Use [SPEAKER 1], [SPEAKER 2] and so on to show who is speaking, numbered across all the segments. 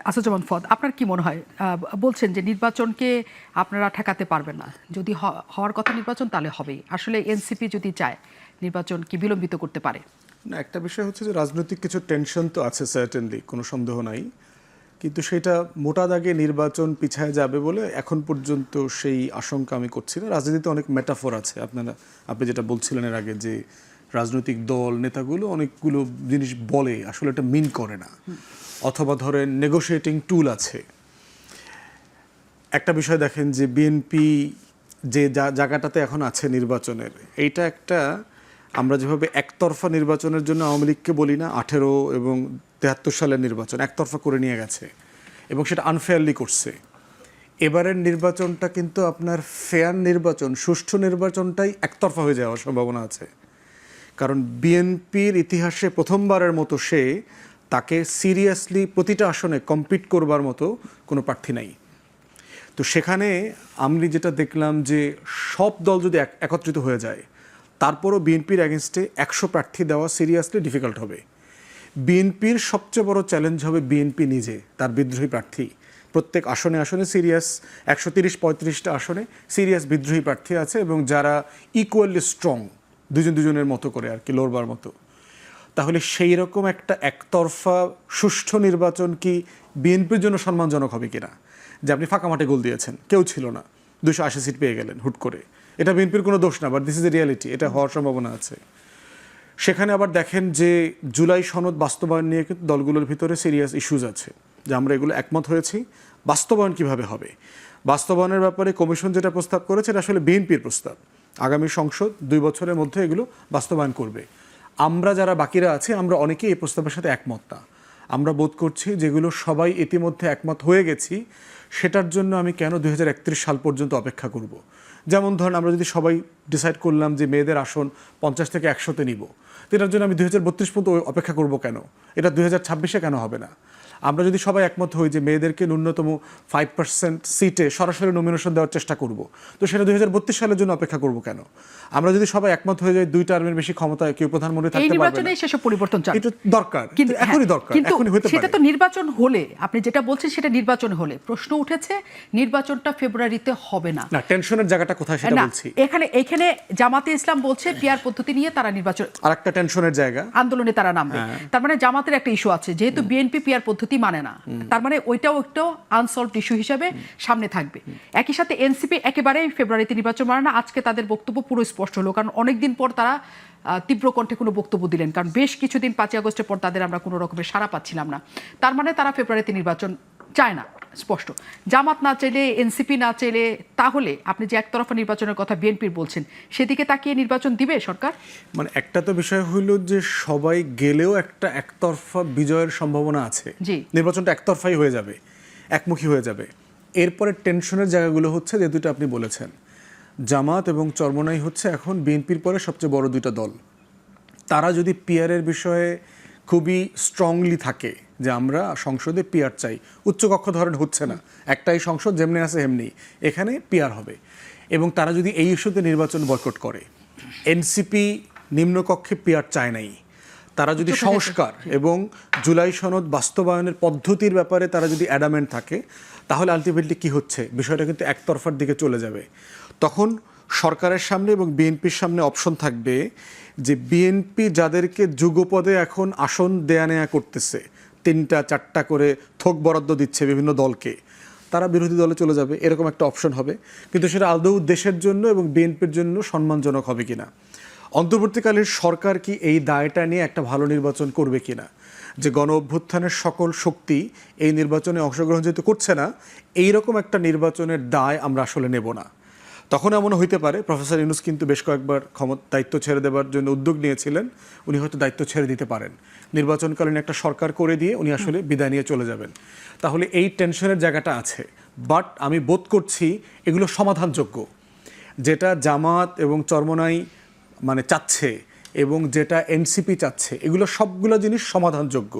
[SPEAKER 1] আসাদুজ্জামান ফুয়াদ, আপনার কি মনে হয়? বলছেন যে নির্বাচনকে আপনারা ঠেকাতে পারবেন না, যদি হওয়ার কথা নির্বাচন তাহলে হবেই। আসলে এনসিপি যদি চায় নির্বাচন কি বিলম্বিত করতে পারে?
[SPEAKER 2] না, একটা বিষয় হচ্ছে যে রাজনৈতিক কিছু টেনশন তো আছে, সার্টেনলি, কোনো সন্দেহ নাই, কিন্তু সেটা মোটা দাগে নির্বাচন পিছায় যাবে বলে এখন পর্যন্ত সেই আশঙ্কা আমি করছি না। রাজনীতিতে অনেক মেটাফোর আছে, আপনি যেটা বলছিলেন এর আগে, যে রাজনৈতিক দল নেতাগুলো অনেকগুলো জিনিস বলে, আসলে এটা মিন করে না, অথবা ধরেন নেগোশিয়েটিং টুল আছে। একটা বিষয় দেখেন যে বিএনপি যে জায়গাটাতে এখন আছে নির্বাচনের, এইটা একটা, আমরা যেভাবে একতরফা নির্বাচনের জন্য আওয়ামী লীগকে বলি না, 18 এবং 73 সালের নির্বাচন একতরফা করে নিয়ে গেছে এবং সেটা আনফেয়ারলি করছে। এবারের নির্বাচনটা কিন্তু আপনার ফেয়ার নির্বাচন, সুষ্ঠু নির্বাচনটাই একতরফা হয়ে যাওয়ার সম্ভাবনা আছে। কারণ বিএনপির ইতিহাসে প্রথমবারের মতো তাকে সিরিয়াসলি প্রতিটা আসনে কম্পিট করবার মতো কোনো প্রার্থী নাই। তো সেখানে আমি যেটা দেখলাম যে সব দল যদি একত্রিত হয়ে যায়, তারপরও বিএনপির এগেনস্টে 100 প্রার্থী দেওয়া সিরিয়াসলি ডিফিকাল্ট হবে। বিএনপির সবচেয়ে বড় চ্যালেঞ্জ হবে বিএনপি নিজে, তার বিদ্রোহী প্রার্থী। প্রত্যেক আসনে আসনে সিরিয়াস 130-35টা আসনে সিরিয়াস বিদ্রোহী প্রার্থী আছে, এবং যারা ইকুয়ালি স্ট্রং, দুজনের মতো করে আর কি, লড়বার মতো। তাহলে সেই রকম একটা একতরফা সুষ্ঠু নির্বাচন কি বিএনপির জন্য সম্মানজনক হবে কিনা? যে আপনি ফাঁকা মাঠে গোল দিয়েছেন, কেউ ছিল না, 280 সিট পেয়ে গেলেন হুট করে, এটা বিএনপির কোনো দোষ না, but this is a reality, এটা হওয়ার সম্ভাবনা আছে। সেখানে আবার দেখেন যে জুলাই সনদ বাস্তবায়ন নিয়ে কিন্তু দলগুলোর ভিতরে সিরিয়াস ইস্যুজ আছে, যে আমরা এগুলো একমত হয়েছি, বাস্তবায়ন কিভাবে হবে। বাস্তবায়নের ব্যাপারে কমিশন যেটা প্রস্তাব করেছে, এটা আসলে বিএনপির প্রস্তাব। আগামী সংসদ 2 বছরের মধ্যে এগুলো বাস্তবায়ন করবে। আমরা যারা বাকিরা আছি, আমরা অনেকেই এই প্রস্তাবের সাথে একমত না। আমরা বোধ করছি যেগুলো সবাই ইতিমধ্যে একমত হয়ে গেছি, সেটার জন্য আমি কেন 2031 সাল পর্যন্ত অপেক্ষা করব। যেমন ধরেন, আমরা যদি সবাই ডিসাইড করলাম যে মেয়েদের আসন 50 থেকে 100-তে নিব, তো এটার জন্য আমি 2032 পর্যন্ত অপেক্ষা করব কেন? এটা 2026-এ কেন হবে না? আমরা যদি সবাই একমত হই যে মেয়েদেরকে ন্যূনতম 5% সিটে সরাসরি নমিনেশন দেওয়ার চেষ্টা করব, তো সেটা 2032 সালের জন্য অপেক্ষা করব কেন? আমরা যদি সবাই একমত হয়ে যাই 2 টার্মের বেশি ক্ষমতায় কেউ প্রধানমন্ত্রী থাকতে পারবে না,
[SPEAKER 1] সেসব পরিবর্তন চাই,
[SPEAKER 2] এটা দরকার, কিন্তু এখনই দরকার, এখনই হতে পারে।
[SPEAKER 1] সেটা তো নির্বাচন হলে, আপনি যেটা বলছেন সেটা নির্বাচন হলে, প্রশ্ন উঠেছে নির্বাচনটা ফেব্রুয়ারিতে হবে না।
[SPEAKER 2] না, টেনশনের জায়গাটা কোথায় সেটা বলছি।
[SPEAKER 1] এখানে জামাতে ইসলাম বলছে পিআর পদ্ধতি নিয়ে তারা নির্বাচন,
[SPEAKER 2] আরেকটা টেনশনের জায়গা,
[SPEAKER 1] আন্দোলনে তারা নামবে। তার মানে জামাতের একটা ইস্যু আছে, যেহেতু বিএনপি পিআর পদ্ধতি মানে না, তার মানে ওইটাও একটা আনসলভড ইস্যু হিসেবে সামনে থাকবে। একই সাথে এনসিপি একেবারেই ফেব্রুয়ারিতে নির্বাচন মানে না। আজকে তাদের বক্তব্য পুরো স্পষ্ট হলো, কারণ অনেকদিন পর তারা তীব্র কণ্ঠে কোনো বক্তব্য দিলেন, কারণ বেশ কিছুদিন 5 আগস্টের পর তাদের আমরা কোনো রকমের সাড়া পাচ্ছিলাম না। তার মানে তারা ফেব্রুয়ারিতে নির্বাচন চায় না, স্পষ্ট। জামাত না চাইলে, এনসিপি না চাইলে, তাহলে আপনি যে একতরফা নির্বাচনের কথা বিএনপির বলছেন, সেদিকে তাকিয়ে নির্বাচন দিবে সরকার?
[SPEAKER 2] মানে একটা তো বিষয় হইল যে সবাই গেলেও একটা একতরফা বিজয়ের সম্ভাবনা আছে, নির্বাচনটা একতরফাই হয়ে যাবে, একমুখী হয়ে যাবে। এরপরে টেনশনের জায়গাগুলো হচ্ছে যে দুটো আপনি বলেছেন, জামাত এবং চরমোনাই হচ্ছে এখন বিএনপির পরে সবচেয়ে বড় 2টা দল। তারা যদি পিআরের বিষয়ে খুবই স্ট্রংলি থাকে যে আমরা সংসদে পিআর চাই, উচ্চকক্ষ ধরেন হচ্ছে না, একটাই সংসদ, যেমনি আছে এমনি, এখানে পিআর হবে, এবং তারা যদি এই ইস্যুতে নির্বাচন বয়কট করে, এনসিপি নিম্নকক্ষে পিআর চায় নাই, তারা যদি সংস্কার এবং জুলাই সনদ বাস্তবায়নের পদ্ধতির ব্যাপারে তারা যদি অ্যাডামেন্ট থাকে, তাহলে আলটিমেটলি কি হচ্ছে, বিষয়টা কিন্তু একতরফার দিকে চলে যাবে। তখন সরকারের সামনে এবং বিএনপির সামনে অপশন থাকবে যে বিএনপি যাদেরকে যুগপদে এখন আসন দেয়া নেয়া করতেছে, 3টা-4টা করে থোক বরাদ্দ দিচ্ছে বিভিন্ন দলকে, তারা বিরোধী দলে চলে যাবে, এরকম একটা অপশন হবে। কিন্তু সেটা আদৌ দেশের জন্য এবং বিএনপির জন্য সম্মানজনক হবে কিনা, অন্তর্বর্তীকালীন সরকার কি এই দায়টা নিয়ে একটা ভালো নির্বাচন করবে কিনা, যে গণ অভ্যুত্থানের সকল শক্তি এই নির্বাচনে অংশগ্রহণ যেহেতু করছে না, এইরকম একটা নির্বাচনের দায় আমরা আসলে নেব না। তখন এমন হইতে পারে, প্রফেসর ইউনূস কিন্তু বেশ কয়েকবার দায়িত্ব ছেড়ে দেওয়ার জন্য উদ্যোগ নিয়েছিলেন, উনি হয়তো দায়িত্ব ছেড়ে দিতে পারেন, নির্বাচনকালীন একটা সরকার করে দিয়ে উনি আসলে বিদায় নিয়ে চলে যাবেন। তাহলে এই টেনশনের জায়গাটা আছে, বাট আমি বোধ করছি এগুলো সমাধানযোগ্য। যেটা জামাত এবং চরমোনাই মানে চাচ্ছে এবং যেটা এনসিপি চাচ্ছে, এগুলো সবগুলো জিনিস সমাধানযোগ্য।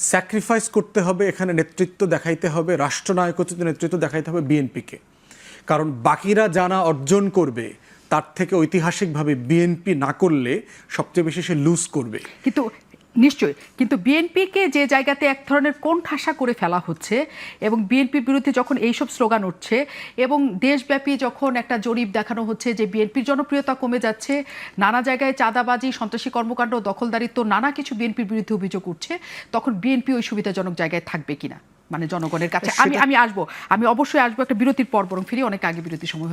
[SPEAKER 2] স্যাক্রিফাইস করতে হবে, এখানে নেতৃত্ব দেখাইতে হবে, রাষ্ট্রনায়কোচিত নেতৃত্ব দেখাইতে হবে বিএনপিকে, কারণ বাকিরা জানা অর্জন করবে তার থেকে ঐতিহাসিকভাবে বিএনপি না করলে সবচেয়ে বেশি সে লুজ করবে।
[SPEAKER 1] কিন্তু নিশ্চয়ই, কিন্তু বিএনপিকে যে জায়গাতে এক ধরনের কোণঠাসা করে ফেলা হচ্ছে এবং বিএনপির বিরুদ্ধে যখন এইসব স্লোগান উঠছে এবং দেশব্যাপী যখন একটা জরিপ দেখানো হচ্ছে যে বিএনপির জনপ্রিয়তা কমে যাচ্ছে, নানা জায়গায় চাঁদাবাজি, সন্ত্রাসী কর্মকাণ্ড, দখলদারিত্ব, নানা কিছু বিএনপির বিরুদ্ধে অভিযোগ উঠছে, তখন বিএনপি ওই সুবিধাজনক জায়গায় থাকবে কিনা মানে জনগণের কাছে। আমি অবশ্যই আসবো, একটা বিরতির পর, বরং ফিরে অনেক আগে বিরতির সময়